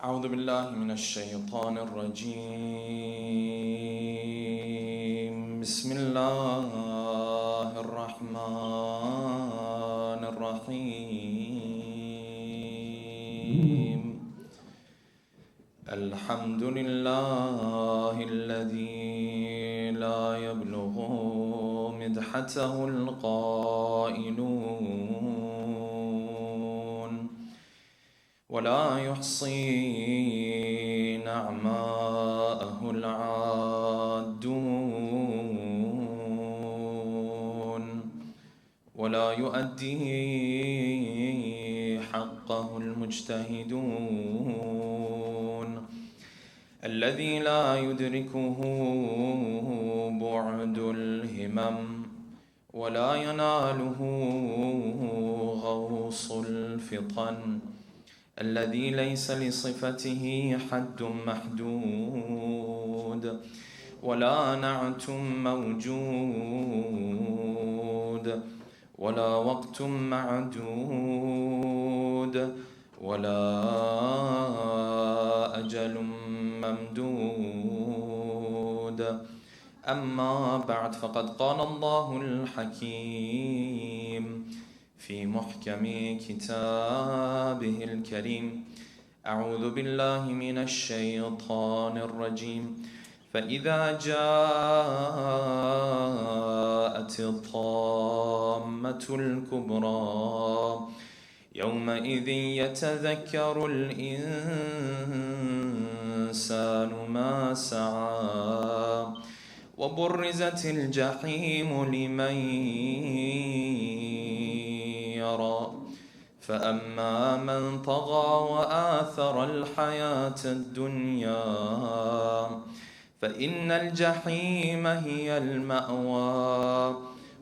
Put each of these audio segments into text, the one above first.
أعوذ بالله من الشيطان الرجيم. بسم الله الرحمن الرحيم. الحمد لله الذي لا يبلغ مدحته القائلون ولا يحصي نعماءه العادون ولا يؤدي حقه المجتهدون الذي لا يدركه بعد الهمم ولا يناله غوص الفطن الذي ليس لصفته حد محدود ولا نعت موجود ولا وقت معدود ولا أجل ممدود. أما بعد، فقد قال الله الحكيم في محكم كتابه الكريم: أعوذ بالله من الشيطان الرجيم. فإذا جاءت الطامة الكبرى يومئذ يتذكر الإنسان ما سعى وبرزت الجحيم لمن يرى فأما من طغى وآثر الحياة الدنيا فإن الجحيم هي المأوى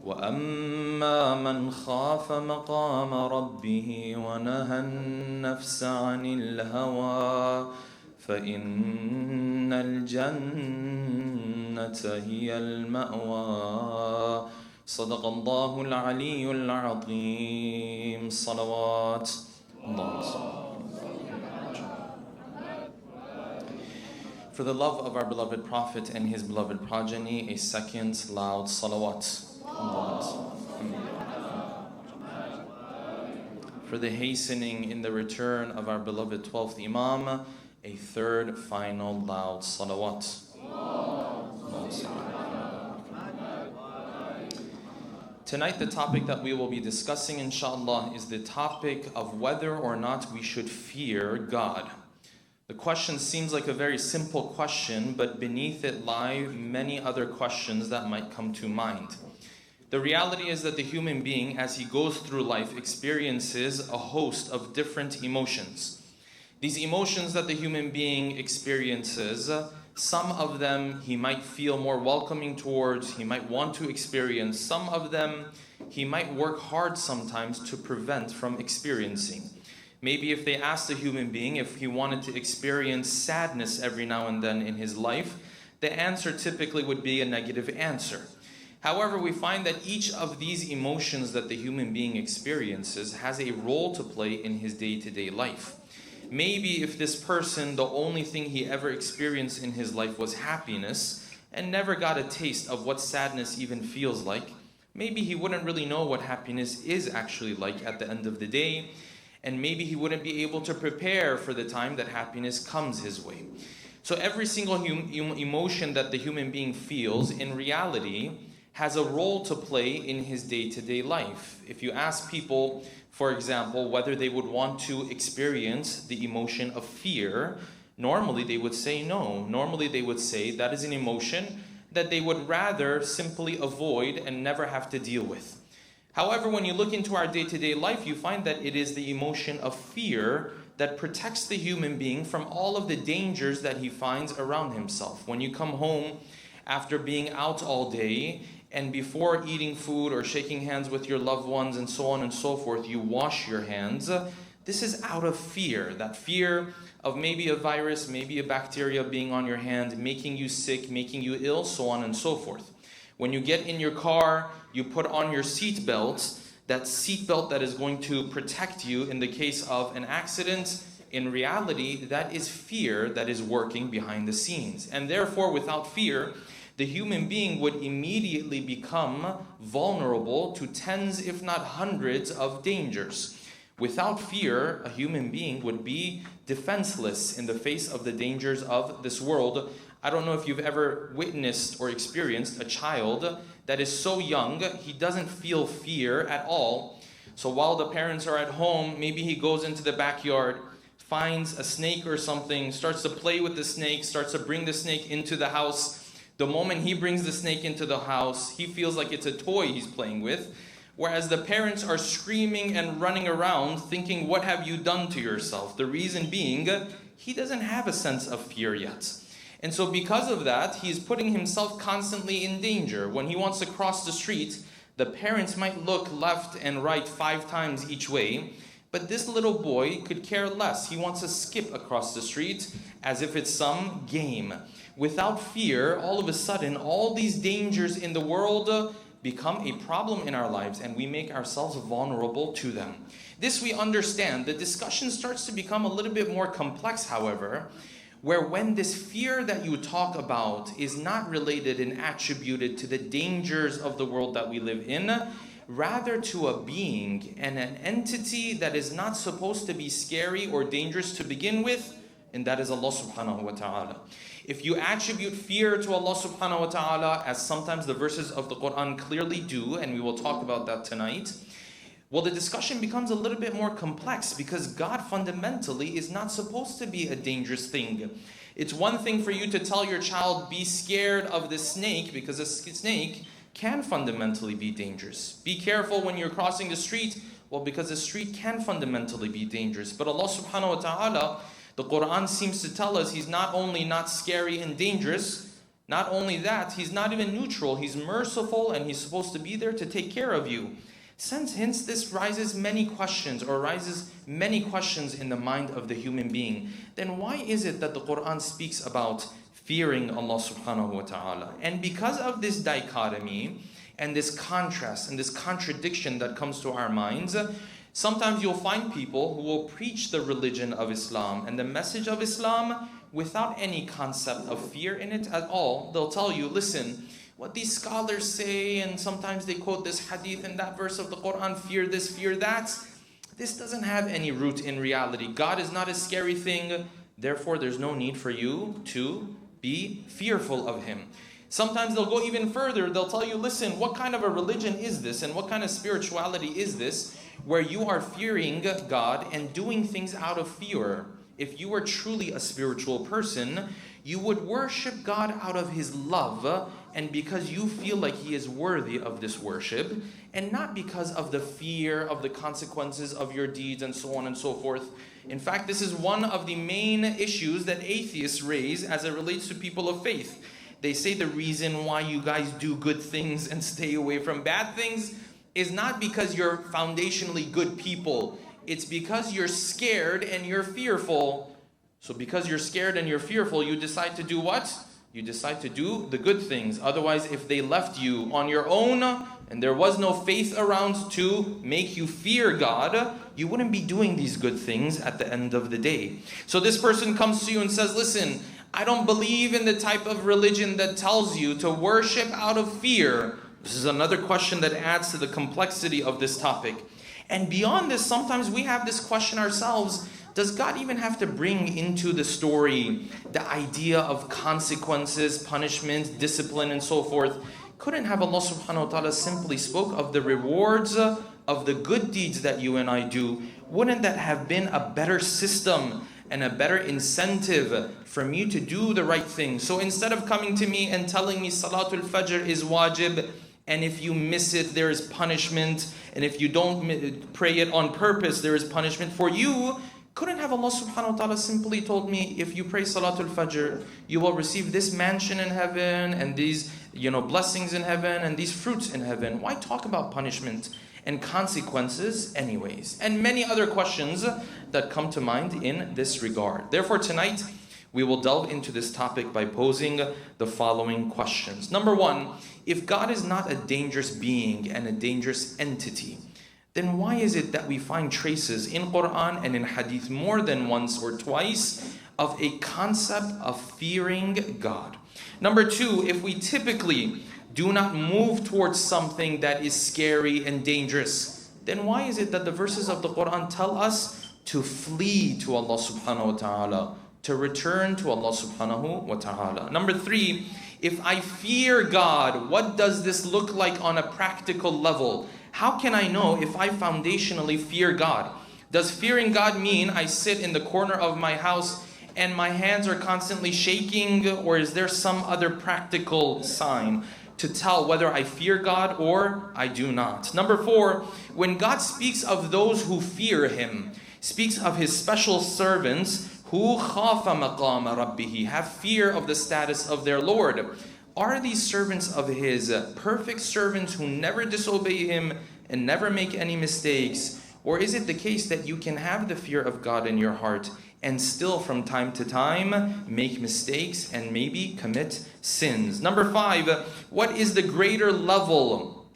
وأما من خاف مقام ربه ونهى النفس عن الهوى فإن الجنة هي المأوى. صدق الله العلي العظيم. صلوات الله. For the love of our beloved Prophet and his beloved progeny, a second loud salawat. For the hastening in the return of our beloved 12th Imam, a third final loud salawat. Tonight the topic that we will be discussing, inshallah, is the topic of whether or not we should fear God. The question seems like a very simple question, but beneath it lie many other questions that might come to mind. The reality is that the human being, as he goes through life, experiences a host of different emotions. These emotions that the human being experiences, some of them he might feel more welcoming towards, he might want to experience. Some of them he might work hard sometimes to prevent from experiencing. Maybe if they asked a human being if he wanted to experience sadness every now and then in his life, the answer typically would be a negative answer. However, we find that each of these emotions that the human being experiences has a role to play in his day-to-day life. Maybe if this person, the only thing he ever experienced in his life was happiness and never got a taste of what sadness even feels like, maybe he wouldn't really know what happiness is actually like at the end of the day, and maybe he wouldn't be able to prepare for the time that happiness comes his way. So every single emotion that the human being feels, in reality, has a role to play in his day-to-day life. If you ask people, for example, whether they would want to experience the emotion of fear, normally they would say no. Normally they would say that is an emotion that they would rather simply avoid and never have to deal with. However, when you look into our day-to-day life, you find that it is the emotion of fear that protects the human being from all of the dangers that he finds around himself. When you come home after being out all day, and before eating food or shaking hands with your loved ones and so on and so forth, you wash your hands. This is out of fear. That fear of maybe a virus, maybe a bacteria being on your hand, making you sick, making you ill, so on and so forth. When you get in your car, you put on your seat belt, that seat belt that is going to protect you in the case of an accident, In reality, that is fear that is working behind the scenes. And therefore, without fear, the human being would immediately become vulnerable to tens, if not hundreds, of dangers. Without fear, a human being would be defenseless in the face of the dangers of this world. I don't know if you've ever witnessed or experienced a child that is so young, he doesn't feel fear at all. So while the parents are at home, maybe he goes into the backyard, finds a snake or something, starts to play with the snake, starts to bring the snake into the house. The moment he brings the snake into the house, he feels like it's a toy he's playing with. Whereas the parents are screaming and running around thinking, what have you done to yourself? The reason being, he doesn't have a sense of fear yet. And so because of that, he's putting himself constantly in danger. When he wants to cross the street, the parents might look left and right 5 times each way. But this little boy could care less. He wants to skip across the street as if it's some game. Without fear, all of a sudden, all these dangers in the world become a problem in our lives, and we make ourselves vulnerable to them. This we understand. The discussion starts to become a little bit more complex, however, where when this fear that you talk about is not related and attributed to the dangers of the world that we live in, rather to a being and an entity that is not supposed to be scary or dangerous to begin with, and that is Allah subhanahu wa ta'ala. If you attribute fear to Allah subhanahu wa ta'ala, as sometimes the verses of the Quran clearly do, and we will talk about that tonight, well, the discussion becomes a little bit more complex because God fundamentally is not supposed to be a dangerous thing. It's one thing for you to tell your child, be scared of the snake, because a snake can fundamentally be dangerous. Be careful when you're crossing the street, well, because the street can fundamentally be dangerous. But Allah subhanahu wa ta'ala, the Quran seems to tell us He's not only not scary and dangerous, not only that, He's not even neutral. He's merciful and He's supposed to be there to take care of you. Hence, this raises many questions in the mind of the human being. Then why is it that the Quran speaks about fearing Allah subhanahu wa ta'ala? And because of this dichotomy and this contrast and this contradiction that comes to our minds, sometimes you'll find people who will preach the religion of Islam and the message of Islam without any concept of fear in it at all. They'll tell you, listen, what these scholars say, and sometimes they quote this hadith and that verse of the Quran, fear this, fear that. This doesn't have any root in reality. God is not a scary thing, therefore there's no need for you to be fearful of Him. Sometimes they'll go even further. They'll tell you, listen, what kind of a religion is this, and what kind of spirituality is this, where you are fearing God and doing things out of fear? If you were truly a spiritual person, you would worship God out of His love, and because you feel like He is worthy of this worship, and not because of the fear of the consequences of your deeds and so on and so forth. In fact, this is one of the main issues that atheists raise as it relates to people of faith. They say the reason why you guys do good things and stay away from bad things is not because you're foundationally good people. It's because you're scared and you're fearful. So because you're scared and you're fearful, you decide to do what? You decide to do the good things. Otherwise, if they left you on your own and there was no faith around to make you fear God, you wouldn't be doing these good things at the end of the day. So this person comes to you and says, listen, I don't believe in the type of religion that tells you to worship out of fear. This is another question that adds to the complexity of this topic. And beyond this, sometimes we have this question ourselves. Does God even have to bring into the story the idea of consequences, punishment, discipline, and so forth? Couldn't have Allah subhanahu wa ta'ala simply spoke of the rewards of the good deeds that you and I do? Wouldn't that have been a better system and a better incentive for me to do the right thing? So instead of coming to me and telling me Salatul Fajr is wajib, and if you miss it, there is punishment, and if you don't pray it on purpose, there is punishment for you, couldn't have Allah subhanahu wa ta'ala simply told me, if you pray Salatul Fajr, you will receive this mansion in heaven, and these blessings in heaven, and these fruits in heaven? Why talk about punishment and consequences anyways? And many other questions that come to mind in this regard. Therefore tonight, we will delve into this topic by posing the following questions. Number one, if God is not a dangerous being and a dangerous entity, then why is it that we find traces in Quran and in Hadith more than once or twice of a concept of fearing God? Number two, if we typically do not move towards something that is scary and dangerous, then why is it that the verses of the Quran tell us to flee to Allah subhanahu wa ta'ala, to return to Allah subhanahu wa ta'ala? Number three, if I fear God, what does this look like on a practical level? How can I know if I foundationally fear God? Does fearing God mean I sit in the corner of my house and my hands are constantly shaking, or is there some other practical sign to tell whether I fear God or I do not? Number four, when God speaks of those who fear Him, speaks of His special servants who khafa maqama rabbihi, have fear of the status of their Lord. Are these servants of His perfect servants who never disobey Him and never make any mistakes? Or is it the case that you can have the fear of God in your heart and still from time to time make mistakes and maybe commit sins? Number five, what is the greater level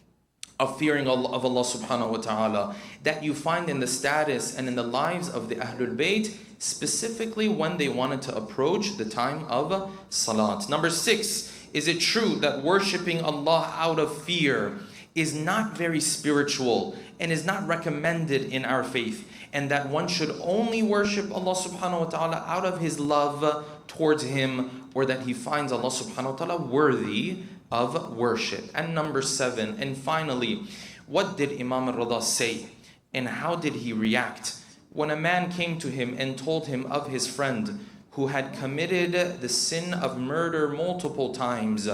of fearing of Allah subhanahu wa ta'ala that you find in the status and in the lives of the Ahlul Bayt, specifically when they wanted to approach the time of Salat? Number six, is it true that worshipping Allah out of fear is not very spiritual and is not recommended in our faith, and that one should only worship Allah subhanahu wa ta'ala out of his love towards Him, or that he finds Allah subhanahu wa ta'ala worthy of worship? And number seven, and finally, what did Imam al-Rida say and how did he react when a man came to him and told him of his friend who had committed the sin of murder multiple times,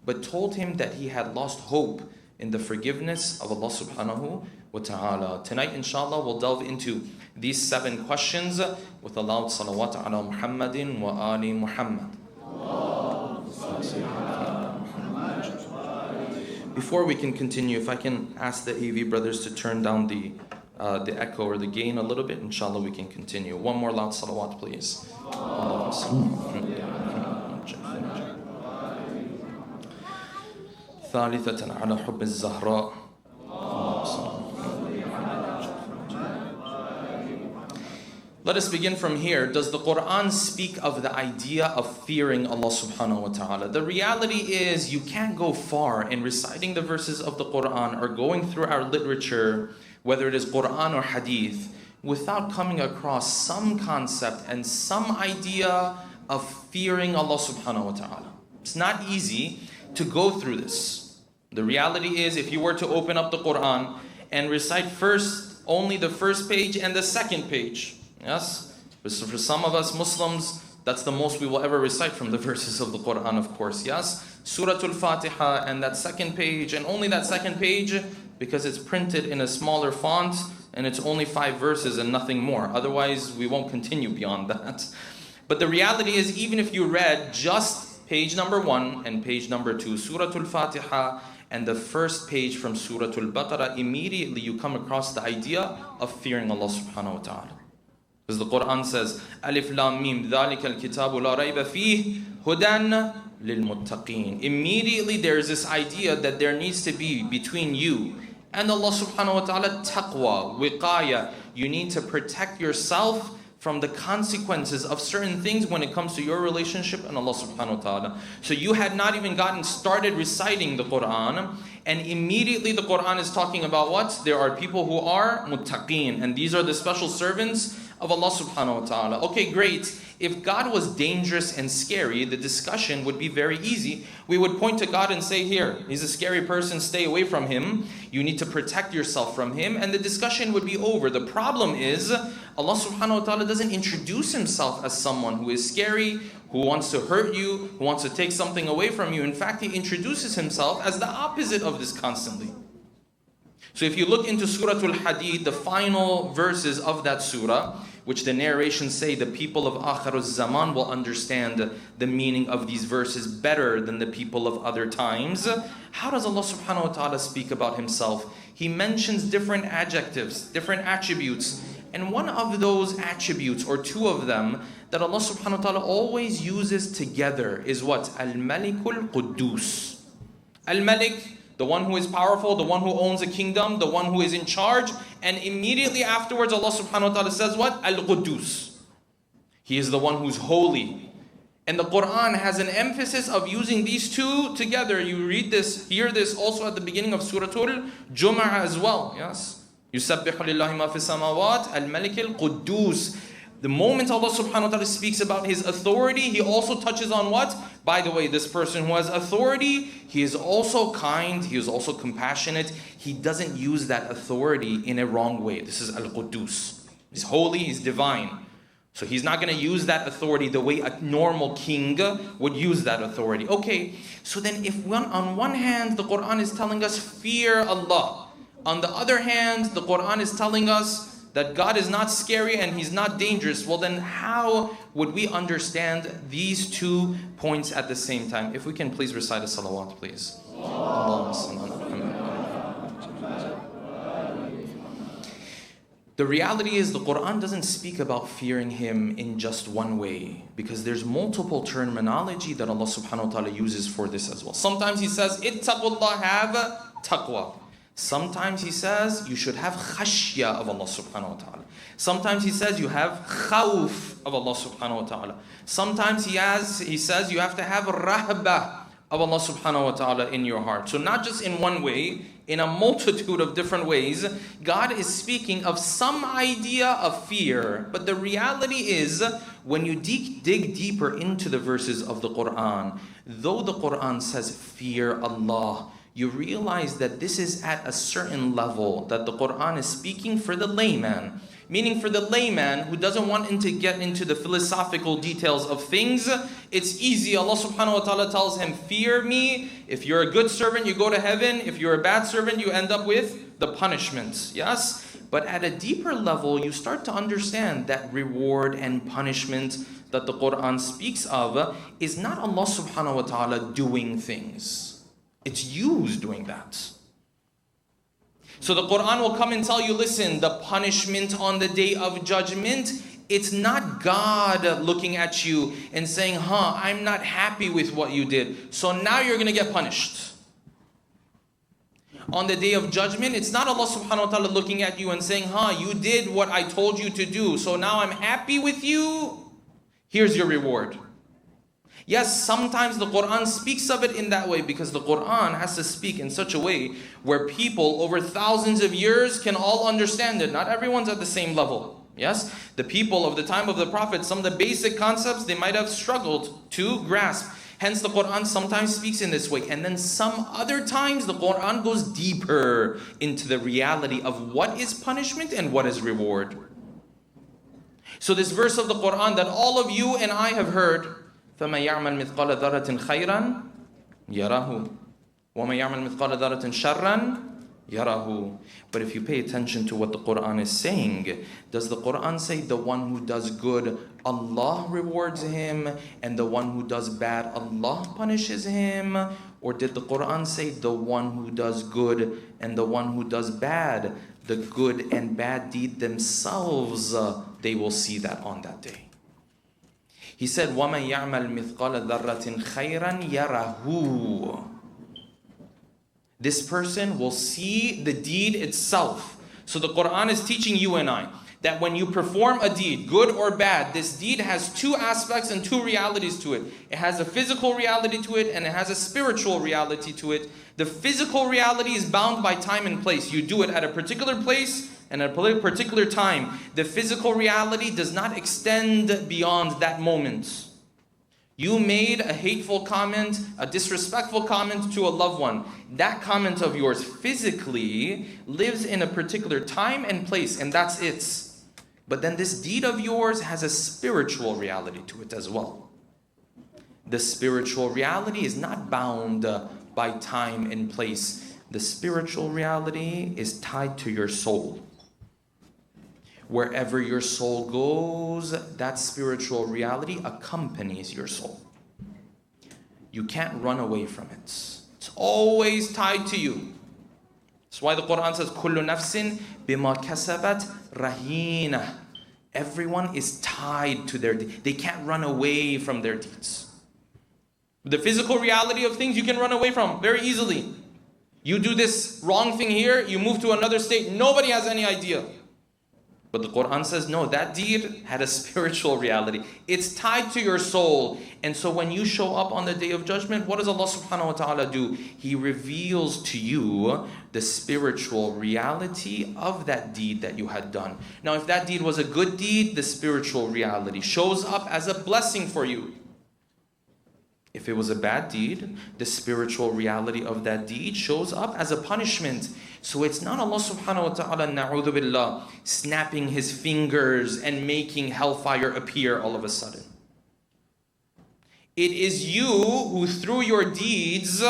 but told him that he had lost hope in the forgiveness of Allah subhanahu wa ta'ala? Tonight, inshallah, we'll delve into these 7 questions with a loud salawat ala Muhammadin wa ali Muhammad. Before we can continue, if I can ask the AV brothers to turn down the echo or the gain a little bit, inshallah we can continue. One more loud salawat, please. ثالثة على حب الزهراء. Let us begin from here. Does the Quran speak of the idea of fearing Allah subhanahu wa ta'ala? The reality is you can't go far in reciting the verses of the Quran or going through our literature, whether it is Quran or Hadith, without coming across some concept and some idea of fearing Allah subhanahu wa ta'ala. It's not easy to go through this. The reality is, if you were to open up the Quran and recite only the first page and the second page, yes? For some of us Muslims, that's the most we will ever recite from the verses of the Quran, of course, yes? Surah Al-Fatiha and that second page, and only that second page because it's printed in a smaller font and it's only 5 verses and nothing more. Otherwise, we won't continue beyond that. But the reality is, even if you read just page number 1 and page number 2, Surah Al-Fatiha, and the first page from Surah Al-Baqarah, immediately you come across the idea of fearing Allah subhanahu wa ta'ala. Because the Quran says, Alif Lam Mim, ذَلِكَ الْكِتَابُ لَا رَيْبَ فِيهِ هُدًى لِلْمُتَّقِينَ. Immediately there is this idea that there needs to be between you and Allah subhanahu wa ta'ala taqwa, wiqaya. You need to protect yourself from the consequences of certain things when it comes to your relationship and Allah subhanahu wa ta'ala. So you had not even gotten started reciting the Quran, and immediately the Quran is talking about what? There are people who are muttaqeen, and these are the special servants of Allah subhanahu wa ta'ala. Okay, great. If God was dangerous and scary, the discussion would be very easy. We would point to God and say, here, He's a scary person, stay away from Him. You need to protect yourself from Him, and the discussion would be over. The problem is, Allah subhanahu wa ta'ala doesn't introduce Himself as someone who is scary, who wants to hurt you, who wants to take something away from you. In fact, He introduces Himself as the opposite of this constantly. So if you look into Surah Al-Hadid, the final verses of that surah, which the narrations say the people of Akhir al-Zaman will understand the meaning of these verses better than the people of other times. How does Allah subhanahu wa ta'ala speak about Himself? He mentions different adjectives, different attributes. And one of those attributes, or 2 of them, that Allah subhanahu wa ta'ala always uses together is what? Al-Malikul Quddus. Al-Malik, the one who is powerful, the one who owns a kingdom, the one who is in charge. And immediately afterwards, Allah subhanahu wa ta'ala says what? Al-Quddus. He is the one who's holy. And the Quran has an emphasis of using these two together. You read this, hear this also at the beginning of Surah Al-Jumu'ah as well. Yes. يُسَبِّحُ لِلَّهِ مَا فِي السَّمَاوَاتِ الْمَلِكِ الْقُدُّوسِ. The moment Allah subhanahu wa ta'ala speaks about His authority, He also touches on what? By the way, this person who has authority, he is also kind, he is also compassionate. He doesn't use that authority in a wrong way. This is Al-Quddus. He's holy, He's divine. So He's not going to use that authority the way a normal king would use that authority. Okay, so then if on one hand the Quran is telling us fear Allah, on the other hand the Quran is telling us that God is not scary and He's not dangerous, well then how would we understand these 2 points at the same time? If we can please recite a salawat, please. The reality is the Quran doesn't speak about fearing Him in just one way, because there's multiple terminology that Allah subhanahu wa ta'ala uses for this as well. Sometimes He says, ittaqullah, have taqwa. Sometimes He says you should have khashya of Allah subhanahu wa ta'ala. Sometimes He says you have khawf of Allah subhanahu wa ta'ala. Sometimes He says you have to have rahbah of Allah subhanahu wa ta'ala in your heart. So not just in one way, in a multitude of different ways, God is speaking of some idea of fear. But the reality is, when you dig deeper into the verses of the Quran, though the Quran says fear Allah, you realize that this is at a certain level that the Quran is speaking for the layman. Meaning for the layman who doesn't want to get into the philosophical details of things, it's easy. Allah subhanahu wa ta'ala tells him, fear me. If you're a good servant, you go to heaven. If you're a bad servant, you end up with the punishments. Yes? But at a deeper level, you start to understand that reward and punishment that the Quran speaks of is not Allah subhanahu wa ta'ala doing things. It's you who's doing that. So the Quran will come and tell you, listen, the punishment on the day of judgment, it's not God looking at you and saying, I'm not happy with what you did, so now you're going to get punished. On the day of judgment, it's not Allah subhanahu wa ta'ala looking at you and saying, you did what I told you to do, so now I'm happy with you. Here's your reward. Yes, sometimes the Quran speaks of it in that way, because the Quran has to speak in such a way where people over thousands of years can all understand it. Not everyone's at the same level. Yes, the people of the time of the Prophet, some of the basic concepts they might have struggled to grasp. Hence the Quran sometimes speaks in this way. And then some other times the Quran goes deeper into the reality of what is punishment and what is reward. So this verse of the Quran that all of you and I have heard, فَمَنْ يَعْمَلْ مِثْقَالَ ذَرَّةٍ خَيْرًا يَرَهُ وَمَنْ يَعْمَلْ مِثْقَالَ ذَرَّةٍ شَرًّا يَرَهُ. But if you pay attention to what the Quran is saying, does the Quran say the one who does good, Allah rewards him, and the one who does bad, Allah punishes him? Or did the Quran say the one who does good and the one who does bad, the good and bad deed themselves, they will see that on that day? He said, وَمَنْ يَعْمَلْ مِثْقَالَ ذَرَّةٍ خَيْرًا يَرَهُ. This person will see the deed itself. So the Quran is teaching you and I that when you perform a deed, good or bad, this deed has 2 aspects and 2 realities to it. It has a physical reality to it, and it has a spiritual reality to it. The physical reality is bound by time and place. You do it at a particular place and at a particular time. The physical reality does not extend beyond that moment. You made a hateful comment, a disrespectful comment to a loved one. That comment of yours physically lives in a particular time and place, and that's it. But then this deed of yours has a spiritual reality to it as well. The spiritual reality is not bound by time and place. The spiritual reality is tied to your soul. Wherever your soul goes, that spiritual reality accompanies your soul. You can't run away from it. It's always tied to you. That's why the Quran says, كُلُّ نَفْسٍ بِمَا كَسَبَتْ رَهِينَةٌ. Everyone is tied to their deeds. They can't run away from their deeds. The physical reality of things you can run away from very easily. You do this wrong thing here, you move to another state, nobody has any idea. But the Quran says, no, that deed had a spiritual reality. It's tied to your soul. And so when you show up on the Day of Judgment, what does Allah subhanahu wa ta'ala do? He reveals to you the spiritual reality of that deed that you had done. Now, if that deed was a good deed, the spiritual reality shows up as a blessing for you. If it was a bad deed, the spiritual reality of that deed shows up as a punishment. So it's not Allah subhanahu wa ta'ala, na'udhu billah, snapping his fingers and making hellfire appear all of a sudden. It is you who through your deeds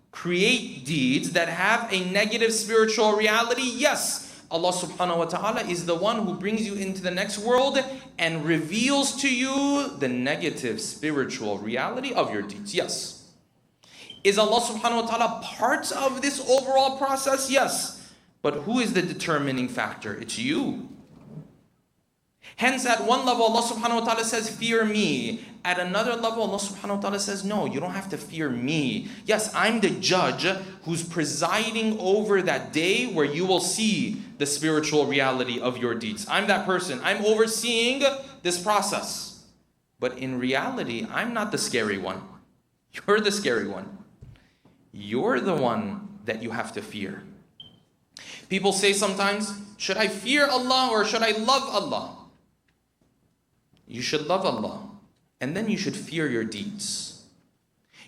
create deeds that have a negative spiritual reality. Yes, Allah subhanahu wa ta'ala is the one who brings you into the next world and reveals to you the negative spiritual reality of your deeds. Yes. Is Allah subhanahu wa ta'ala part of this overall process? Yes. But who is the determining factor? It's you. Hence, at one level, Allah subhanahu wa ta'ala says, fear me. At another level, Allah subhanahu wa ta'ala says, no, you don't have to fear me. Yes, I'm the judge who's presiding over that day where you will see the spiritual reality of your deeds. I'm that person. I'm overseeing this process. But in reality, I'm not the scary one. You're the scary one. You're the one that you have to fear. People say sometimes, should I fear Allah or should I love Allah? You should love Allah, and then you should fear your deeds.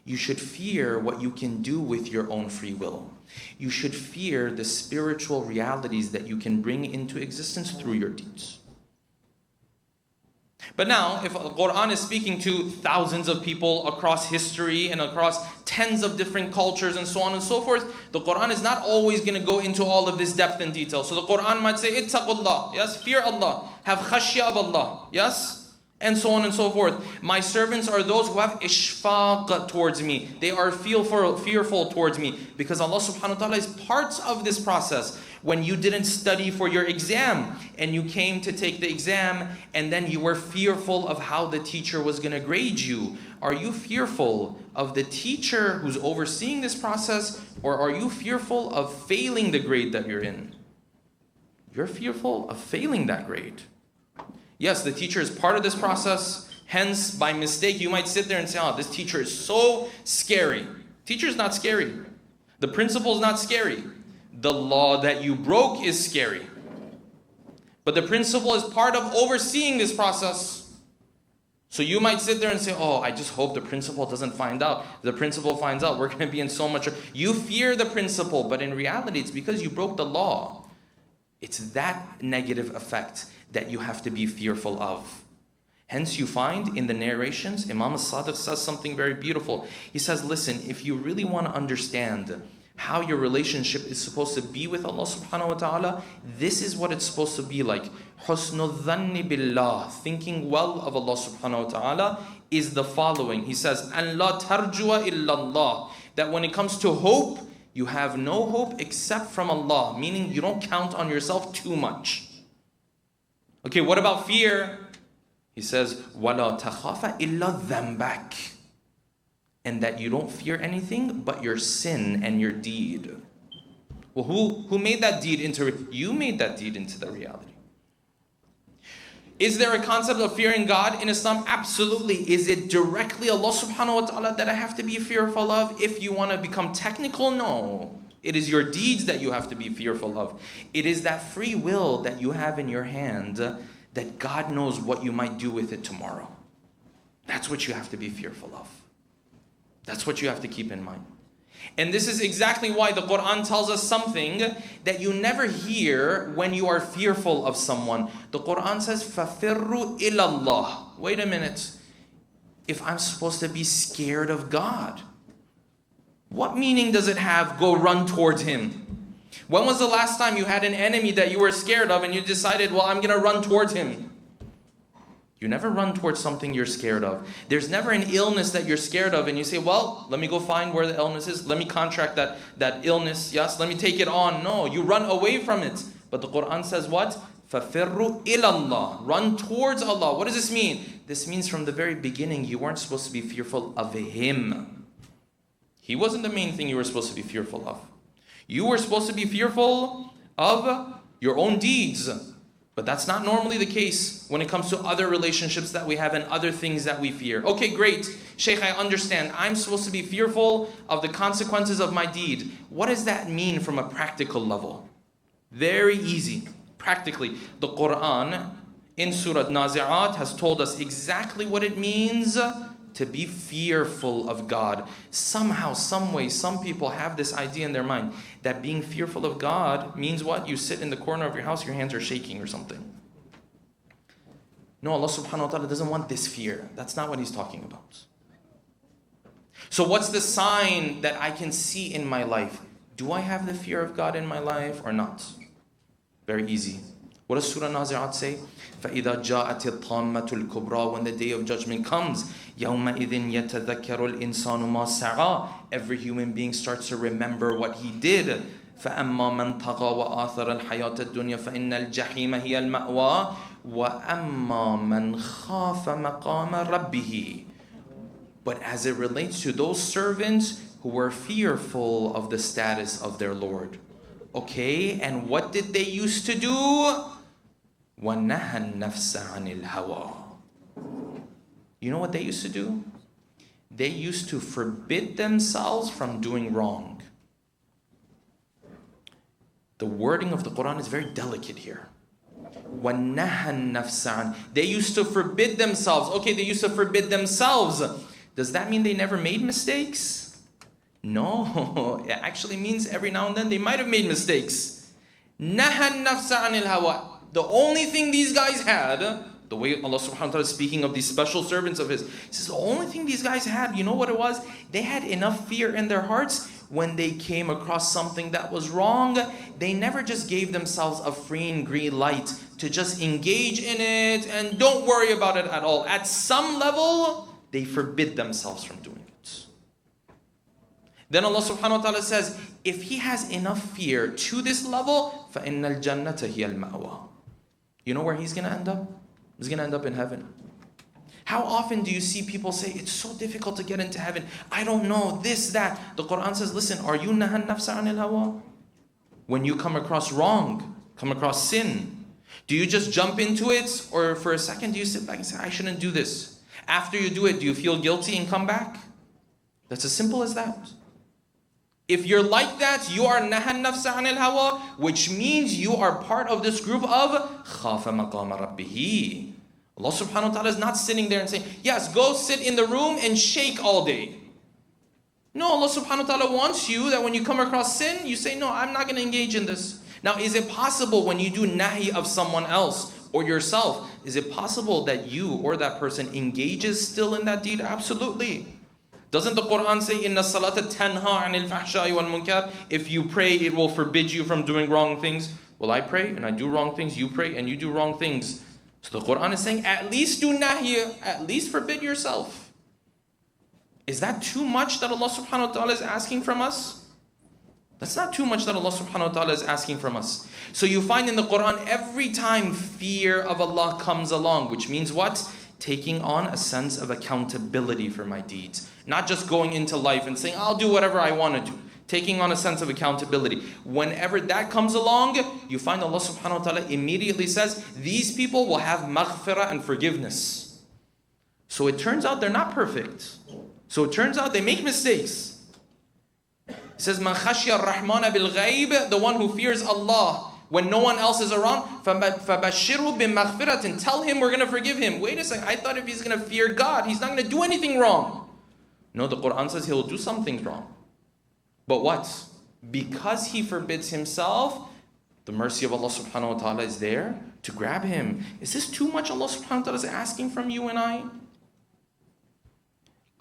You should fear what you can do with your own free will. You should fear the spiritual realities that you can bring into existence through your deeds. But now, if the Quran is speaking to thousands of people across history and across tens of different cultures and so on and so forth, the Quran is not always going to go into all of this depth and detail. So the Quran might say, ittaqullah, yes, fear Allah, have khashya of Allah, yes, and so on and so forth. My servants are those who have ishfaq towards me. They are fearful towards me. Because Allah subhanahu wa ta'ala is part of this process. When you didn't study for your exam and you came to take the exam and then you were fearful of how the teacher was going to grade you, are you fearful of the teacher who's overseeing this process, or are you fearful of failing the grade that you're in? You're fearful of failing that grade. Yes, the teacher is part of this process. Hence, by mistake, you might sit there and say, oh, this teacher is so scary. Teacher is not scary. The principal is not scary. The law that you broke is scary. But the principal is part of overseeing this process. So you might sit there and say, oh, I just hope the principal doesn't find out. If the principal finds out, we're going to be in so much. You fear the principal, but in reality, it's because you broke the law. It's that negative effect that you have to be fearful of. Hence you find in the narrations, Imam al-Sadiq says something very beautiful. He says, listen, if you really want to understand how your relationship is supposed to be with Allah subhanahu wa ta'ala, this is what it's supposed to be like. Husnul dhanni billah, thinking well of Allah subhanahu wa ta'ala, is the following. He says, an la tarjua illallah, that when it comes to hope, you have no hope except from Allah, meaning you don't count on yourself too much. Okay, what about fear? He says, وَلَا تَخَافَ إِلَّا ذَنْبَكَ, and that you don't fear anything but your sin and your deed. Well, who made that deed into, you made that deed into the reality. Is there a concept of fearing God in Islam? Absolutely. Is it directly Allah subhanahu wa ta'ala that I have to be fearful of? If you want to become technical, no. It is your deeds that you have to be fearful of. It is that free will that you have in your hand that God knows what you might do with it tomorrow. That's what you have to be fearful of. That's what you have to keep in mind. And this is exactly why the Quran tells us something that you never hear when you are fearful of someone. The Quran says, فَفِرُّوا إِلَى اللَّهِ. Wait a minute. If I'm supposed to be scared of God, what meaning does it have, go run towards Him? When was the last time you had an enemy that you were scared of and you decided, well, I'm going to run towards him? You never run towards something you're scared of. There's never an illness that you're scared of and you say, well, let me go find where the illness is. Let me contract that illness. Yes, let me take it on. No, you run away from it. But the Quran says what? فَفِرُّوا إِلَى اللَّهِ. Run towards Allah. What does this mean? This means from the very beginning, you weren't supposed to be fearful of Him. He wasn't the main thing you were supposed to be fearful of. You were supposed to be fearful of your own deeds. But that's not normally the case when it comes to other relationships that we have and other things that we fear. Okay, great. Shaykh, I understand. I'm supposed to be fearful of the consequences of my deed. What does that mean from a practical level? Very easy. Practically, the Quran in Surah Nazi'at has told us exactly what it means to be fearful of God. Somehow, some way, some people have this idea in their mind that being fearful of God means what? You sit in the corner of your house, your hands are shaking or something. No, Allah subhanahu wa ta'ala doesn't want this fear. That's not what He's talking about. So what's the sign that I can see in my life? Do I have the fear of God in my life or not? Very easy. What does Surah Nazi'at say? فَإِذَا جَاءَتِ الطَّامَّةُ الْكُبْرَى. When the day of judgment comes, يَوْمَئِذٍ يَتَذَكَّرُ الْإِنسَانُ مَا سَعَى. Every human being starts to remember what he did. فَأَمَّا مَنْ طَغَى وَآثَرَ الْحَيَاةَ الدُّنْيَا فَإِنَّ الْجَحِيمَ هِيَ الْمَأْوَى وَأَمَّا مَنْ خَافَ مَقَامَ رَبِّهِ. But as it relates to those servants who were fearful of the status of their Lord. Okay, and what did they used to do? وَنَهَى النَّفْسَ عَنِ الْهَوَىٰ. You know what they used to do? They used to forbid themselves from doing wrong. The wording of the Quran is very delicate here. وَنَهَى النَّفْسَ عَنِ. They used to forbid themselves. Okay, they used to forbid themselves. Does that mean they never made mistakes? No, it actually means every now and then they might have made mistakes. نَهَى النَّفْسَ عَنِ الْهَوَىٰ. The only thing these guys had, the way Allah subhanahu wa ta'ala is speaking of these special servants of His, He says the only thing these guys had, you know what it was? They had enough fear in their hearts when they came across something that was wrong. They never just gave themselves a free and green light to just engage in it and don't worry about it at all. At some level, they forbid themselves from doing it. Then Allah subhanahu wa ta'ala says, if he has enough fear to this level, فَإِنَّ الْجَنَّةَ هِيَ الْمَأْوَىٰ. You know where he's going to end up? He's going to end up in heaven. How often do you see people say, it's so difficult to get into heaven. I don't know, this, that. The Quran says, listen, are you نَهَى النَّفْسَ عَنِ الْهَوَىٰ? When you come across wrong, come across sin, do you just jump into it? Or for a second, do you sit back and say, I shouldn't do this? After you do it, do you feel guilty and come back? That's as simple as that. If you're like that, you are nahan nafsa anil hawa, which means you are part of this group of khafa maqama rabbihi. Allah subhanahu wa ta'ala is not sitting there and saying, yes, go sit in the room and shake all day. No, Allah subhanahu wa ta'ala wants you that when you come across sin, you say, no, I'm not going to engage in this. Now, is it possible when you do nahi of someone else or yourself, is it possible that you or that person engages still in that deed? Absolutely. Doesn't the Quran say, Inna salata tanha anil fahsha'i wal munkar? If you pray, it will forbid you from doing wrong things. Well, I pray and I do wrong things. You pray and you do wrong things. So the Quran is saying, at least do nahi, at least forbid yourself. Is that too much that Allah subhanahu wa ta'ala is asking from us? That's not too much that Allah subhanahu wa ta'ala is asking from us. So you find in the Quran, every time fear of Allah comes along, which means what? Taking on a sense of accountability for my deeds. Not just going into life and saying, I'll do whatever I want to do. Taking on a sense of accountability. Whenever that comes along, you find Allah subhanahu wa ta'ala immediately says, these people will have maghfirah and forgiveness. So it turns out they're not perfect. So it turns out they make mistakes. It says, Man khashya ar-Rahmana bil-ghayb, the one who fears Allah when no one else is around, فَبَشِّرْهُ بِمَغْفِرَةٍ. Tell him we're going to forgive him. Wait a second, I thought if he's going to fear God, he's not going to do anything wrong. No, the Quran says he'll do some things wrong. But what? Because he forbids himself, the mercy of Allah subhanahu wa ta'ala is there to grab him. Is this too much Allah subhanahu wa ta'ala is asking from you and I?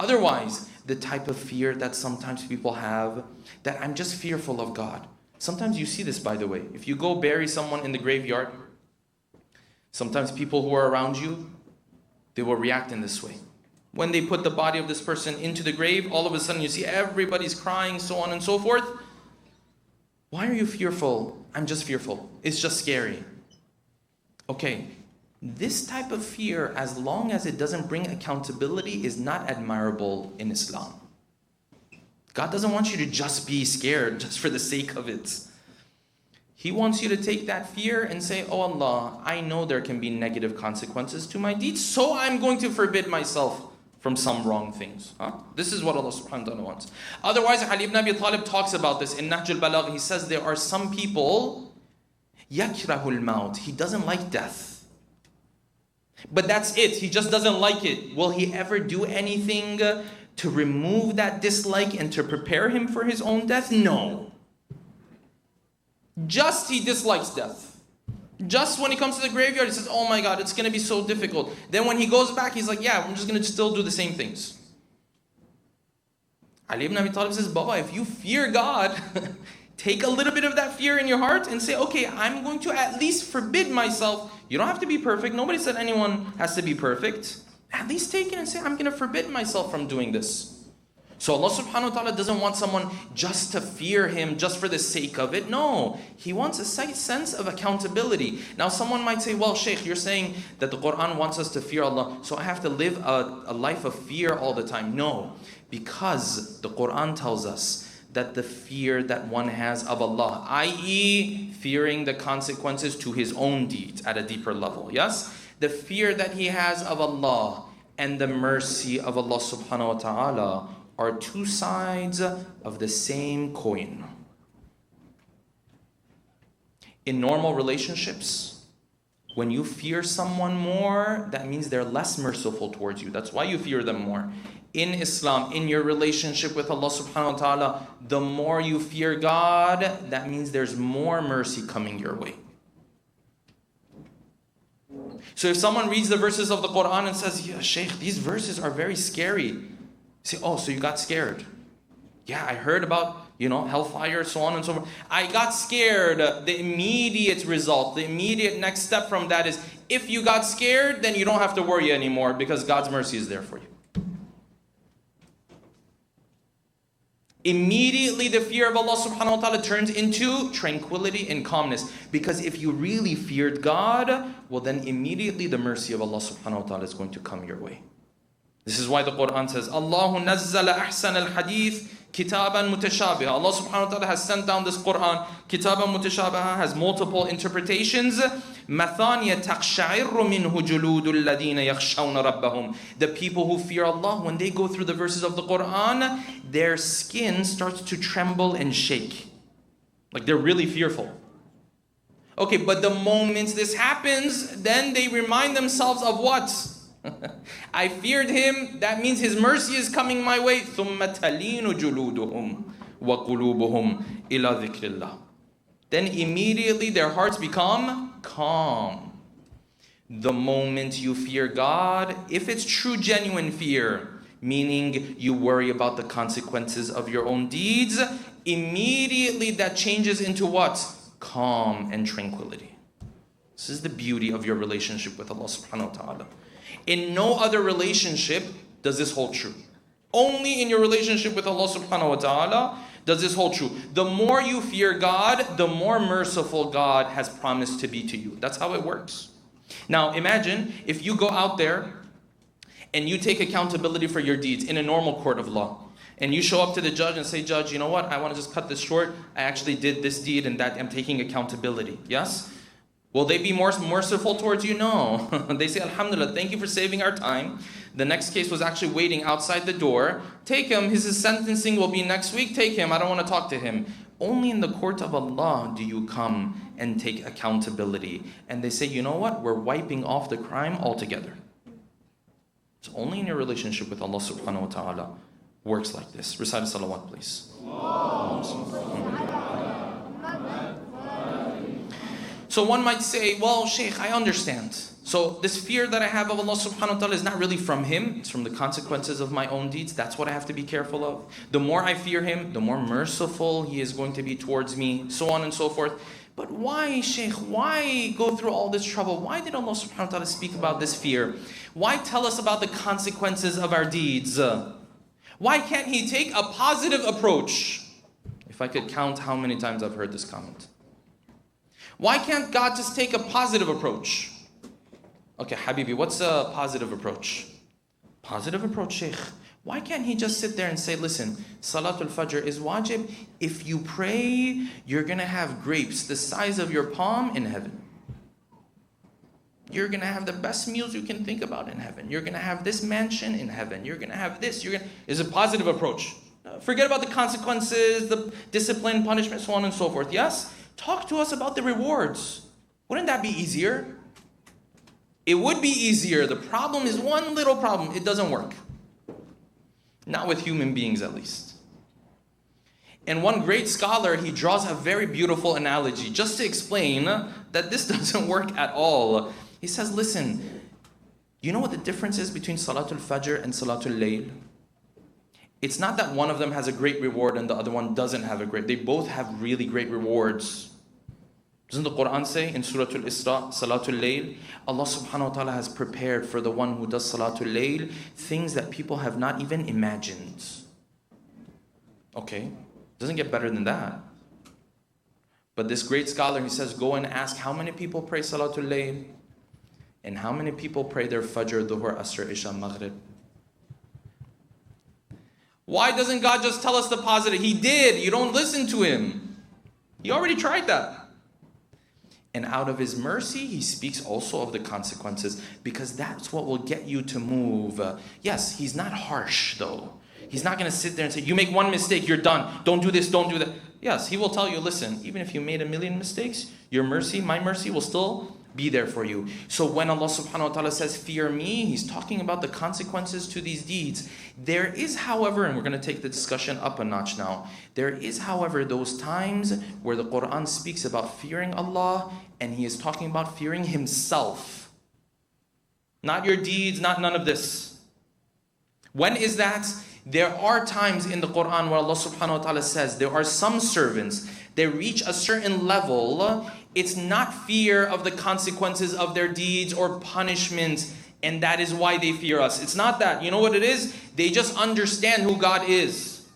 Otherwise, the type of fear that sometimes people have, that I'm just fearful of God. Sometimes you see this, by the way. If you go bury someone in the graveyard, sometimes people who are around you, they will react in this way. When they put the body of this person into the grave, all of a sudden you see everybody's crying, so on and so forth. Why are you fearful? I'm just fearful. It's just scary. Okay, this type of fear, as long as it doesn't bring accountability, is not admirable in Islam. God doesn't want you to just be scared just for the sake of it. He wants you to take that fear and say, oh Allah, I know there can be negative consequences to my deeds, so I'm going to forbid myself from some wrong things. This is what Allah subhanahu wa ta'ala wants. Otherwise, Ali ibn Abi Talib talks about this in Nahj al-Balagh. He says there are some people, yakrahul maut. He doesn't like death. But that's it. He just doesn't like it. Will he ever do anything to remove that dislike and to prepare him for his own death? No. Just he dislikes death. Just when he comes to the graveyard, he says, oh my God, it's going to be so difficult. Then when he goes back, he's like, yeah, I'm just going to still do the same things. Ali ibn Abi Talib says, Baba, if you fear God, take a little bit of that fear in your heart and say, okay, I'm going to at least forbid myself. You don't have to be perfect. Nobody said anyone has to be perfect. At least take it and say, I'm going to forbid myself from doing this. So Allah subhanahu wa ta'ala doesn't want someone just to fear Him just for the sake of it. No, He wants a sense of accountability. Now someone might say, well, Shaykh, you're saying that the Quran wants us to fear Allah, so I have to live a life of fear all the time. No, because the Quran tells us that the fear that one has of Allah, i.e. fearing the consequences to his own deeds at a deeper level, yes? The fear that he has of Allah and the mercy of Allah subhanahu wa ta'ala are two sides of the same coin. In normal relationships, when you fear someone more, that means they're less merciful towards you. That's why you fear them more. In Islam, in your relationship with Allah subhanahu wa ta'ala, the more you fear God, that means there's more mercy coming your way. So if someone reads the verses of the Quran and says, yeah, Shaykh, these verses are very scary. Say, oh, so you got scared. Yeah, I heard about, hellfire, so on and so forth. I got scared. The immediate result, the immediate next step from that is, if you got scared, then you don't have to worry anymore because God's mercy is there for you. Immediately the fear of Allah subhanahu wa ta'ala turns into tranquility and calmness. Because if you really feared God, well then immediately the mercy of Allah subhanahu wa ta'ala is going to come your way. This is why the Quran says, Allahu nazzala ahsan al-hadith kitaban mutashabiha. Allah subhanahu wa ta'ala has sent down this Quran, kitaban mutashabiha, has multiple interpretations. Mathaniya taqsha'irru minhu juludul ladina yakhshawna rabbahum. The people who fear Allah, when they go through the verses of the Quran, their skin starts to tremble and shake. Like they're really fearful. Okay, but the moment this happens, then they remind themselves of what? I feared Him, that means His mercy is coming my way. ثُمَّ تَلِينُ جُلُودُهُمْ وَقُلُوبُهُمْ إِلَى ذِكْرِ اللَّهِ. Then immediately their hearts become calm. The moment you fear God, if it's true genuine fear, meaning you worry about the consequences of your own deeds, immediately that changes into what? Calm and tranquility. This is the beauty of your relationship with Allah subhanahu wa ta'ala. In no other relationship does this hold true. Only in your relationship with Allah subhanahu wa ta'ala does this hold true. The more you fear God, the more merciful God has promised to be to you. That's how it works. Now imagine if you go out there and you take accountability for your deeds in a normal court of law. And you show up to the judge and say, Judge, you know what? I want to just cut this short. I actually did this deed and that I'm taking accountability. Yes? Will they be more merciful towards you? No. They say, Alhamdulillah, thank you for saving our time. The next case was actually waiting outside the door. Take him. His sentencing will be next week. Take him. I don't want to talk to him. Only in the court of Allah do you come and take accountability. And they say, you know what? We're wiping off the crime altogether. It's only in your relationship with Allah subhanahu wa ta'ala works like this. Recite salawat, please. So one might say, well, Shaykh, I understand. So this fear that I have of Allah subhanahu wa ta'ala is not really from Him. It's from the consequences of my own deeds. That's what I have to be careful of. The more I fear Him, the more merciful He is going to be towards me, so on and so forth. But why, Shaykh, why go through all this trouble? Why did Allah subhanahu wa ta'ala speak about this fear? Why tell us about the consequences of our deeds? Why can't He take a positive approach? If I could count how many times I've heard this comment. Why can't God just take a positive approach? Okay, Habibi, what's a positive approach? Positive approach, Shaykh. Why can't he just sit there and say, listen, Salatul Fajr is wajib. If you pray, you're going to have grapes the size of your palm in heaven. You're going to have the best meals you can think about in heaven. You're going to have this mansion in heaven. You're going to have this. It's a positive approach. Forget about the consequences, the discipline, punishment, so on and so forth. Yes? Talk to us about the rewards. Wouldn't that be easier? It would be easier. The problem is one little problem. It doesn't work. Not with human beings, at least. And one great scholar, he draws a very beautiful analogy just to explain that this doesn't work at all. He says, listen, you know what the difference is between Salatul Fajr and Salatul Layl? It's not that one of them has a great reward and the other one doesn't have a great. They both have really great rewards. Doesn't the Quran say in Surah Al-Isra, Salatul Layl, Allah subhanahu wa ta'ala has prepared for the one who does Salatul Layl things that people have not even imagined. Okay, doesn't get better than that. But this great scholar, he says, go and ask how many people pray Salatul Layl and how many people pray their Fajr, Dhuhr, Asr, Isha, Maghrib. Why doesn't God just tell us the positive? He did. You don't listen to him. He already tried that. And out of his mercy, he speaks also of the consequences, because that's what will get you to move. Yes, he's not harsh though. He's not going to sit there and say, you make one mistake, you're done. Don't do this, don't do that. Yes, he will tell you, listen, even if you made 1,000,000 mistakes, your mercy, my mercy will still be there for you. So when Allah subhanahu wa ta'ala says, fear me, he's talking about the consequences to these deeds. There is, however, and we're going to take the discussion up a notch now. There is, however, those times where the Quran speaks about fearing Allah, and he is talking about fearing himself. Not your deeds, not none of this. When is that? There are times in the Quran where Allah subhanahu wa ta'ala says, there are some servants, they reach a certain level, it's not fear of the consequences of their deeds or punishment, and that is why they fear us. It's not that. You know what it is? They just understand who God is.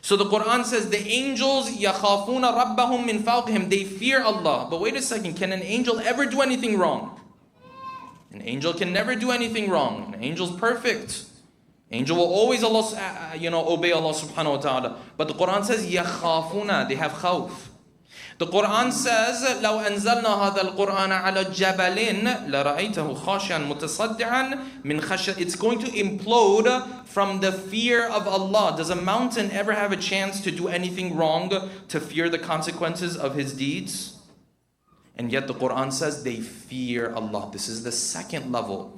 So the Quran says, the angels, يَخَافُونَ رَبَّهُمْ مِنْ فَوْقِهِمْ, they fear Allah. But wait a second, can an angel ever do anything wrong? An angel can never do anything wrong. An angel's perfect. Angel will always obey Allah subhanahu wa ta'ala. But the Quran says, يَخَافُونَ, they have khawf. The Quran says, لو أنزلنا هذا القرآن على جبل لرأيته خاشعا متصدعا من خشية. It's going to implode from the fear of Allah. Does a mountain ever have a chance to do anything wrong, to fear the consequences of his deeds? And yet the Quran says they fear Allah. This is the second level.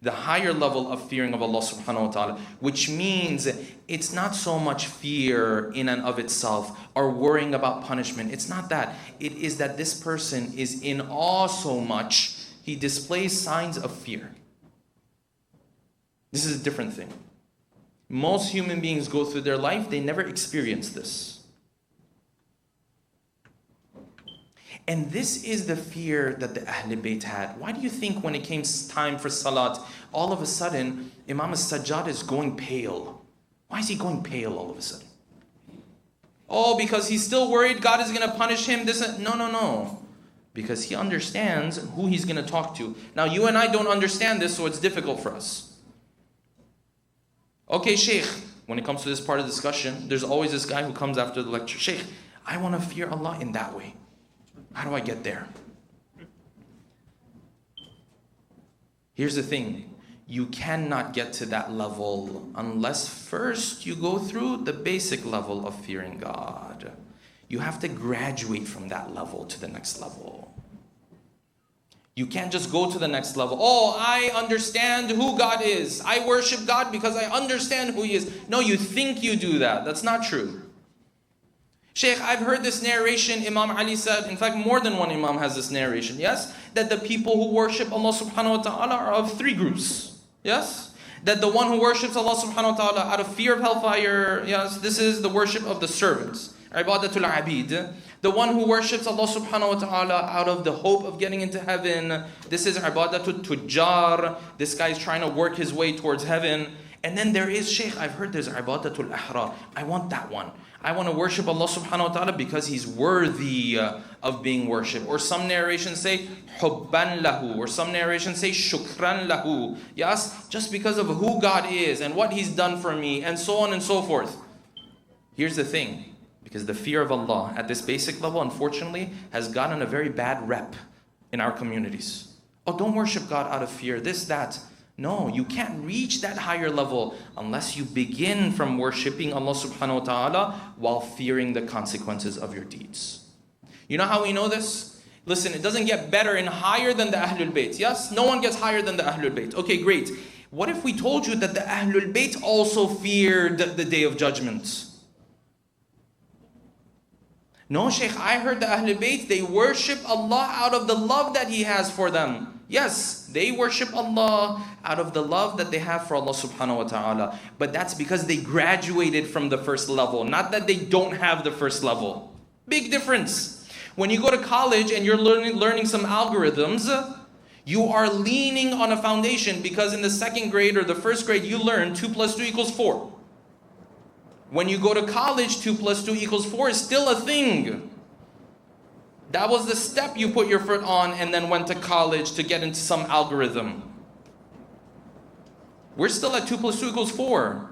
The higher level of fearing of Allah subhanahu wa ta'ala, which means it's not so much fear in and of itself or worrying about punishment. It's not that. It is that this person is in awe so much, he displays signs of fear. This is a different thing. Most human beings go through their life, they never experience this. And this is the fear that the Ahl Bayt had. Why do you think when it came time for Salat, all of a sudden, Imam al-Sajjad is going pale? Why is he going pale all of a sudden? Oh, because he's still worried God is going to punish him? No. Because he understands who he's going to talk to. Now, you and I don't understand this, so it's difficult for us. Okay, Sheikh, when it comes to this part of the discussion, there's always this guy who comes after the lecture. Sheikh, I want to fear Allah in that way. How do I get there? Here's the thing. You cannot get to that level unless first you go through the basic level of fearing God. You have to graduate from that level to the next level. You can't just go to the next level. Oh, I understand who God is. I worship God because I understand who He is. No, you think you do that. That's not true. Sheikh, I've heard this narration. Imam Ali said, in fact, more than one Imam has this narration. Yes? That the people who worship Allah subhanahu wa ta'ala are of three groups. Yes? That the one who worships Allah subhanahu wa ta'ala out of fear of hellfire, yes, this is the worship of the servants. Ibadatul abid. The one who worships Allah subhanahu wa ta'ala out of the hope of getting into heaven, this is ibadatul tujjar. This guy is trying to work his way towards heaven. And then there is, Shaykh, I've heard there's ibadatul ihrar. I want that one. I want to worship Allah subhanahu wa ta'ala because He's worthy of being worshipped. Or some narrations say, hubban lahu. Or some narrations say, shukran lahu. Yes, just because of who God is and what He's done for me and so on and so forth. Here's the thing. Because the fear of Allah at this basic level, unfortunately, has gotten a very bad rep in our communities. Oh, don't worship God out of fear, this, that. No, you can't reach that higher level unless you begin from worshipping Allah subhanahu wa ta'ala while fearing the consequences of your deeds. You know how we know this? Listen, it doesn't get better and higher than the Ahlul Bayt. Yes, no one gets higher than the Ahlul Bayt. Okay, great. What if we told you that the Ahlul Bayt also feared the Day of Judgment? No, Shaykh, I heard the Ahlul Bayt, they worship Allah out of the love that He has for them. Yes, they worship Allah out of the love that they have for Allah subhanahu wa ta'ala. But that's because they graduated from the first level, not that they don't have the first level. Big difference. When you go to college and you're learning some algorithms, you are leaning on a foundation because in the second grade or the first grade you learn 2 + 2 = 4. When you go to college, 2 + 2 = 4 is still a thing. That was the step you put your foot on and then went to college to get into some algorithm. We're still at 2 + 2 = 4.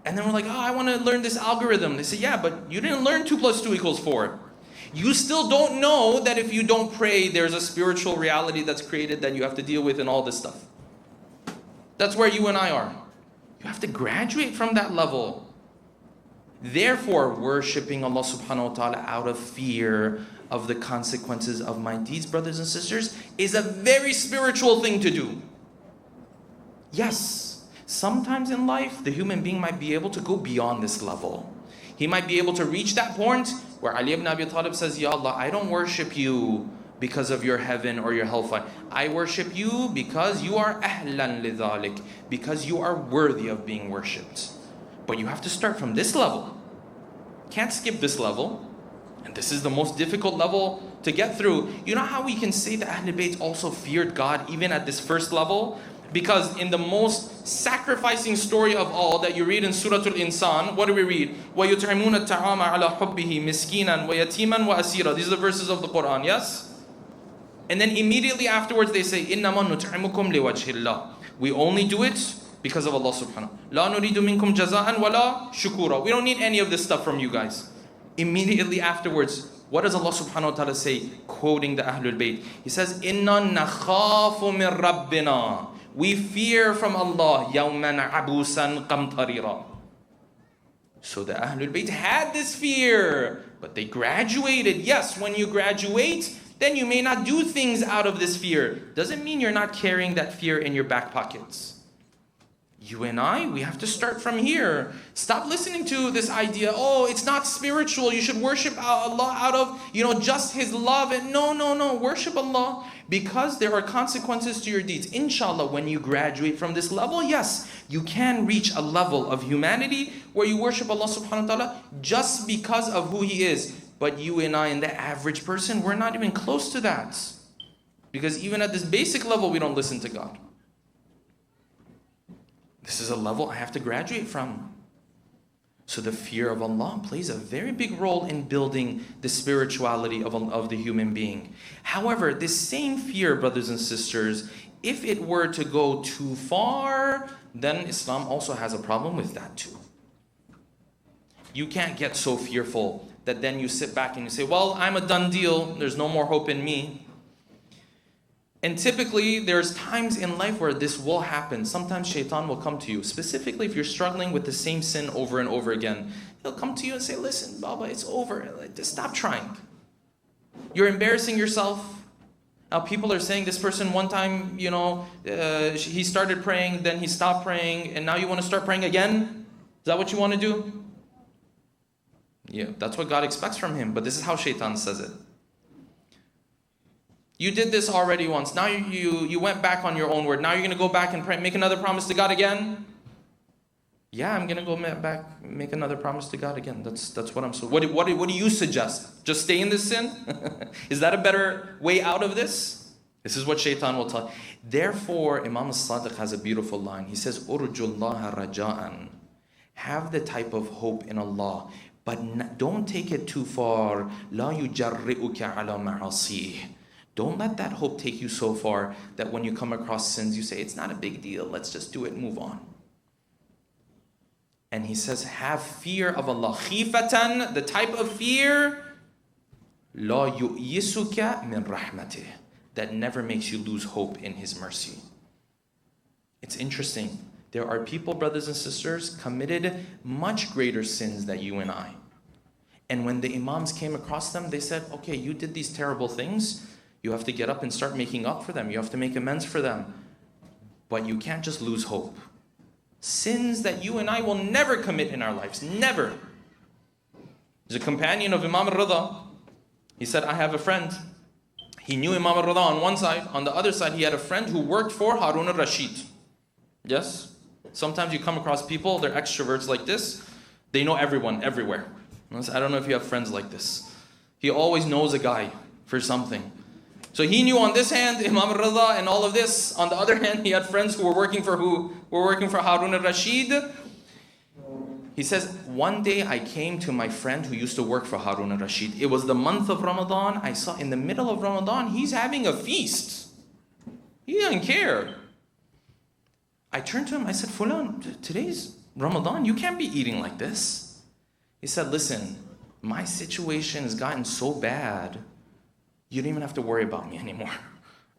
And then we're like, oh, I want to learn this algorithm. They say, yeah, but you didn't learn 2 + 2 = 4. You still don't know that if you don't pray, there's a spiritual reality that's created that you have to deal with and all this stuff. That's where you and I are. You have to graduate from that level. Therefore, worshipping Allah subhanahu wa ta'ala out of fear of the consequences of my deeds, brothers and sisters, is a very spiritual thing to do. Yes, sometimes in life, the human being might be able to go beyond this level. He might be able to reach that point where Ali ibn Abi Talib says, Ya Allah, I don't worship you because of your heaven or your hellfire. I worship you because you are ahlan lidhalik, because you are worthy of being worshipped. But you have to start from this level. Can't skip this level. And this is the most difficult level to get through. You know how we can say the Ahlul Bayt also feared God even at this first level? Because in the most sacrificing story of all that you read in Surah Al-Insan, what do we read? وَيُطْعِمُونَ الطَّعَامَ عَلَى حُبِّهِ مِسْكِينًا وَيَتِيمًا وَأَسِيرًا. These are the verses of the Quran, yes? And then immediately afterwards they say, إِنَّمَا نُطْعِمُكُمْ لِوَجْهِ اللَّهِ. We only do it because of Allah subhanahu wa ta'ala. لَا نُرِيدُ مِنْكُمْ جَزَاءً وَلَا شُكُورًا. We don't need any of this stuff from you guys. Immediately afterwards, what does Allah subhanahu wa ta'ala say, quoting the Ahlul Bayt? He says, إِنَّا نَخَافُ مِن رَبِّنَا. We fear from Allah, يَوْمًا عَبُوسًا قَمْطَرِيرًا. So the Ahlul Bayt had this fear, but they graduated. Yes, when you graduate, then you may not do things out of this fear. Doesn't mean you're not carrying that fear in your back pockets. You and I, we have to start from here. Stop listening to this idea, oh, it's not spiritual. You should worship Allah out of, just His love. And no. Worship Allah because there are consequences to your deeds. Inshallah, when you graduate from this level, yes, you can reach a level of humanity where you worship Allah subhanahu wa ta'ala just because of who He is. But you and I and the average person, we're not even close to that. Because even at this basic level, we don't listen to God. This is a level I have to graduate from. So the fear of Allah plays a very big role in building the spirituality of the human being. However, this same fear, brothers and sisters, if it were to go too far, then Islam also has a problem with that too. You can't get so fearful that then you sit back and you say, well, I'm a done deal. There's no more hope in me. And typically, there's times in life where this will happen. Sometimes shaitan will come to you. Specifically, if you're struggling with the same sin over and over again, he'll come to you and say, listen, Baba, it's over. Just stop trying. You're embarrassing yourself. Now, people are saying this person one time, he started praying, then he stopped praying, and now you want to start praying again? Is that what you want to do? Yeah, that's what God expects from him. But this is how shaitan says it. You did this already once. Now you went back on your own word. Now you're going to go back and pray, make another promise to God again? Yeah, I'm going to go back, make another promise to God again. That's what I'm so. What do you suggest? Just stay in this sin? Is that a better way out of this? This is what shaitan will tell. Therefore, Imam al-Sadiq has a beautiful line. He says, "Urjullaha raja'an." Have the type of hope in Allah, but don't take it too far. La yujarri'uka ala ma'asih. Don't let that hope take you so far that when you come across sins, you say, it's not a big deal. Let's just do it, move on. And he says, have fear of Allah. Khifatan, the type of fear, la yu'yisuka min rahmatih, that never makes you lose hope in His mercy. It's interesting. There are people, brothers and sisters, committed much greater sins than you and I. And when the Imams came across them, they said, okay, you did these terrible things. You have to get up and start making up for them. You have to make amends for them. But you can't just lose hope. Sins that you and I will never commit in our lives. Never. There's a companion of Imam al-Rida. He said, I have a friend. He knew Imam al-Rida on one side. On the other side, he had a friend who worked for Harun al-Rashid. Yes? Sometimes you come across people, they're extroverts like this. They know everyone, everywhere. I don't know if you have friends like this. He always knows a guy for something. So he knew on this hand, Imam al-Rida and all of this. On the other hand, he had friends who were working for who? Were working for Harun al-Rashid. He says, one day I came to my friend who used to work for Harun al-Rashid. It was the month of Ramadan. I saw in the middle of Ramadan, he's having a feast. He doesn't care. I turned to him, I said, Fulan, today's Ramadan, you can't be eating like this. He said, listen, my situation has gotten so bad, you don't even have to worry about me anymore.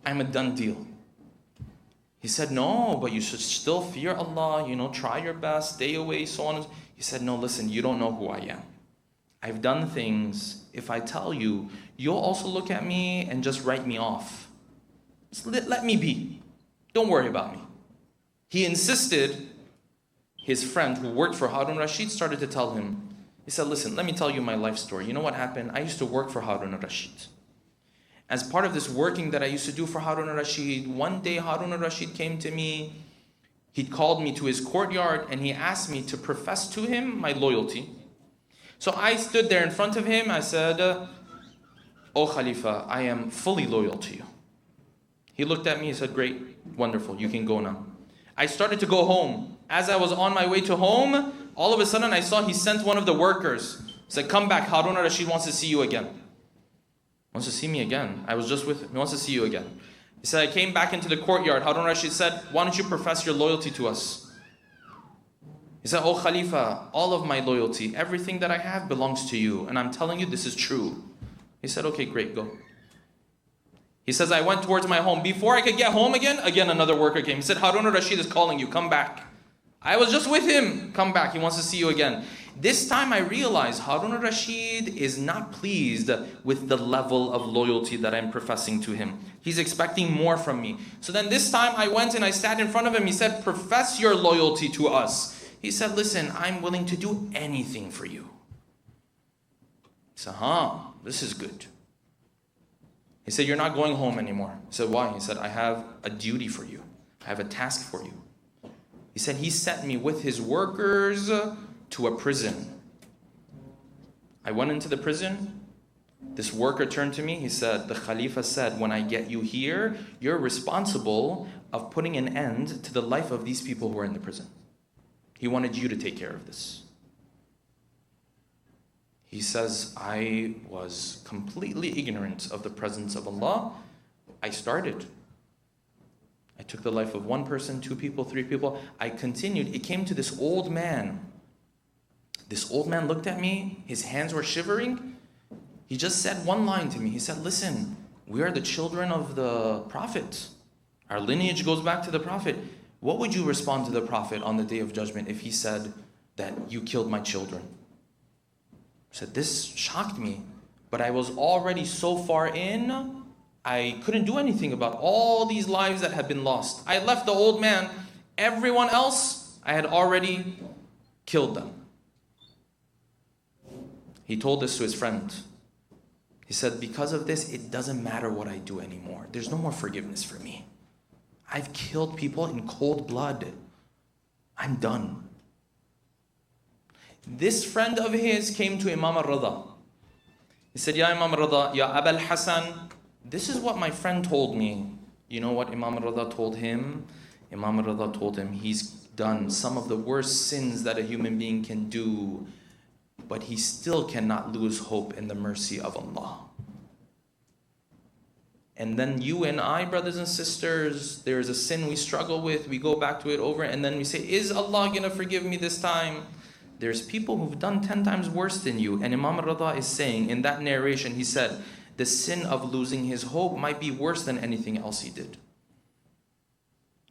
I'm a done deal. He said, no, but you should still fear Allah, try your best, stay away, so on. He said, no, listen, you don't know who I am. I've done things, if I tell you, you'll also look at me and just write me off. Just let me be. Don't worry about me. He insisted. His friend who worked for Harun Rashid started to tell him. He said, listen, let me tell you my life story. You know what happened? I used to work for Harun Rashid. As part of this working that I used to do for Harun al-Rashid, one day Harun al-Rashid came to me. He called me to his courtyard and he asked me to profess to him my loyalty. So I stood there in front of him. I said, "O Khalifa, I am fully loyal to you." He looked at me. He said, "Great, wonderful, you can go now." I started to go home. As I was on my way to home, all of a sudden I saw he sent one of the workers. He said, "Come back, Harun al-Rashid wants to see you again." Wants to see me again. I was just with him. He wants to see you again. He said, I came back into the courtyard. Harun al-Rashid said, why don't you profess your loyalty to us? He said, "Oh Khalifa, all of my loyalty, everything that I have belongs to you. And I'm telling you this is true." He said, "Okay, great, go." He says, I went towards my home. Before I could get home again another worker came. He said, "Harun al-Rashid is calling you, come back." I was just with him. "Come back, he wants to see you again." This time I realized Harun al-Rashid is not pleased with the level of loyalty that I'm professing to him. He's expecting more from me. So then this time I went and I sat in front of him. He said, "Profess your loyalty to us." He said, "Listen, I'm willing to do anything for you." He said, this is good. He said, "You're not going home anymore." I said, "Why?" He said, "I have a duty for you. I have a task for you." He said, he sent me with his workers to a prison. I went into the prison. This worker turned to me. He said, "The Khalifa said, when I get you here, you're responsible of putting an end to the life of these people who are in the prison. He wanted you to take care of this." He says, I was completely ignorant of the presence of Allah. I started. I took the life of one person, 2 people, 3 people. I continued. It came to this old man. This old man looked at me. His hands were shivering. He just said one line to me. He said, "Listen, we are the children of the Prophet. Our lineage goes back to the Prophet. What would you respond to the Prophet on the Day of Judgment if he said that you killed my children?" I said, this shocked me. But I was already so far in, I couldn't do anything about all these lives that had been lost. I left the old man. Everyone else, I had already killed them. He told this to his friend. He said, because of this, it doesn't matter what I do anymore. There's no more forgiveness for me. I've killed people in cold blood. I'm done. This friend of his came to Imam al-Rida. He said, "Ya Imam al-Rida, Ya Abul Hasan, this is what my friend told me. You know what Imam Rida told him? Imam Rida told him he's done some of the worst sins that a human being can do, but he still cannot lose hope in the mercy of Allah. And then you and I, brothers and sisters, there is a sin we struggle with, we go back to it over, and then we say, is Allah going to forgive me this time? There's people who've done 10 times worse than you. And Imam Rida is saying, in that narration, he said, the sin of losing his hope might be worse than anything else he did.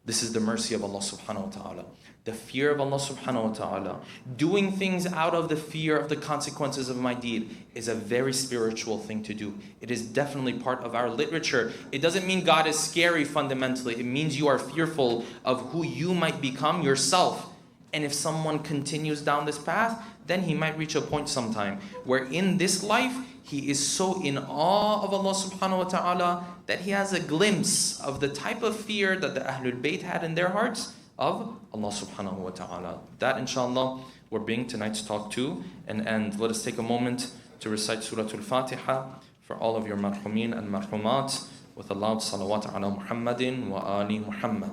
This is the mercy of Allah subhanahu wa ta'ala. The fear of Allah subhanahu wa ta'ala. Doing things out of the fear of the consequences of my deed is a very spiritual thing to do. It is definitely part of our literature. It doesn't mean God is scary fundamentally. It means you are fearful of who you might become yourself. And if someone continues down this path, then he might reach a point sometime where in this life, he is so in awe of Allah subhanahu wa ta'ala that he has a glimpse of the type of fear that the Ahlul Bayt had in their hearts of Allah subhanahu wa ta'ala. That inshallah we're bringing tonight's talk to an end. Let us take a moment to recite Surah Al-Fatiha for all of your marhumin and marhumat with a loud salawat ala Muhammadin wa ali Muhammad.